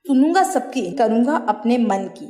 सुनूंगा सबकी, करूंगा अपने मन की।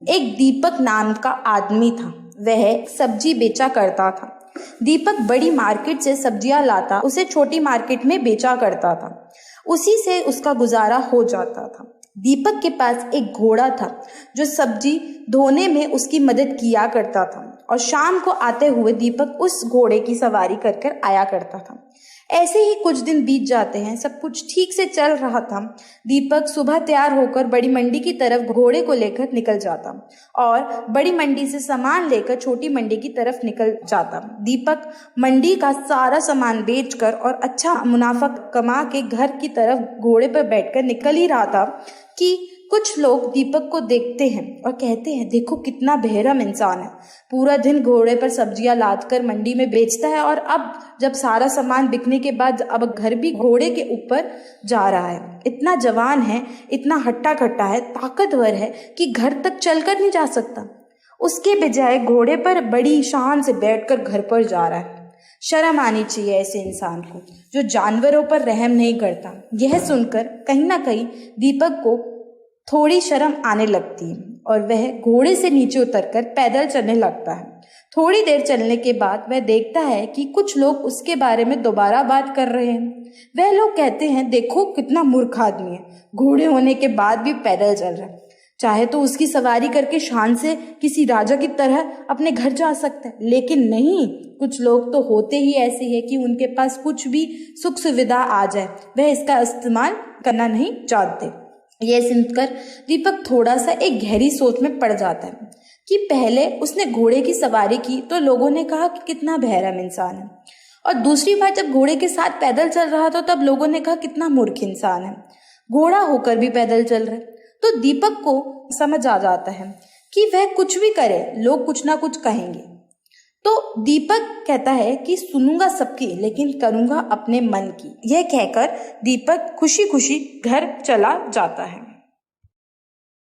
एक दीपक नाम का आदमी था। वह सब्जी बेचा करता था। दीपक बड़ी मार्केट से सब्जियां लाता, उसे छोटी मार्केट में बेचा करता था। उसी से उसका गुजारा हो जाता था। दीपक के पास एक घोड़ा था जो सब्जी धोने में उसकी मदद किया करता था, और शाम को आते हुए दीपक उस घोड़े की सवारी कर कर आया करता था। ऐसे ही कुछ दिन बीत जाते हैं। सब कुछ ठीक से चल रहा था। दीपक सुबह तैयार होकर बड़ी मंडी की तरफ घोड़े को लेकर निकल जाता और बड़ी मंडी से सामान लेकर छोटी मंडी की तरफ निकल जाता। दीपक मंडी का सारा सामान बेचकर और अच्छा मुनाफा कमा के घर की तरफ घोड़े पर बैठकर निकल ही रहा था कि कुछ लोग दीपक को देखते हैं और कहते हैं, देखो कितना बेरहम इंसान है, पूरा दिन घोड़े पर सब्जियां लाद कर मंडी में बेचता है, और अब जब सारा सामान बिकने के बाद अब घर भी घोड़े के ऊपर जा रहा है। इतना जवान है, इतना हट्टा कट्टा है, ताकतवर है कि घर तक चलकर नहीं जा सकता। उसके बजाय घोड़े पर बड़ी शान से बैठकर घर पर जा रहा है। शर्म आनी चाहिए ऐसे इंसान को जो जानवरों पर रहम नहीं करता। यह सुनकर कहीं ना कहीं दीपक को थोड़ी शर्म आने लगती है और वह घोड़े से नीचे उतरकर पैदल चलने लगता है। थोड़ी देर चलने के बाद वह देखता है कि कुछ लोग उसके बारे में दोबारा बात कर रहे हैं। वह लोग कहते हैं, देखो कितना मूर्ख आदमी है, घोड़े होने के बाद भी पैदल चल रहा है, चाहे तो उसकी सवारी करके शान से किसी राजा की तरह अपने घर जा सकता है, लेकिन नहीं, कुछ लोग तो होते ही ऐसे हैं कि उनके पास कुछ भी सुख सुविधा आ जाए वह इसका इस्तेमाल करना नहीं चाहते। यह सुनकर दीपक थोड़ा सा एक गहरी सोच में पड़ जाता है कि पहले उसने घोड़े की सवारी की तो लोगों ने कहा कि कितना बेरहम इंसान है, और दूसरी बार जब घोड़े के साथ पैदल चल रहा था तब लोगों ने कहा कितना मूर्ख इंसान है, घोड़ा होकर भी पैदल चल रहा है। तो दीपक को समझ आ जाता है कि वह कुछ भी करे लोग कुछ ना कुछ कहेंगे। तो दीपक कहता है कि सुनूंगा सबकी लेकिन करूंगा अपने मन की। यह कहकर दीपक खुशी खुशी घर चला जाता है।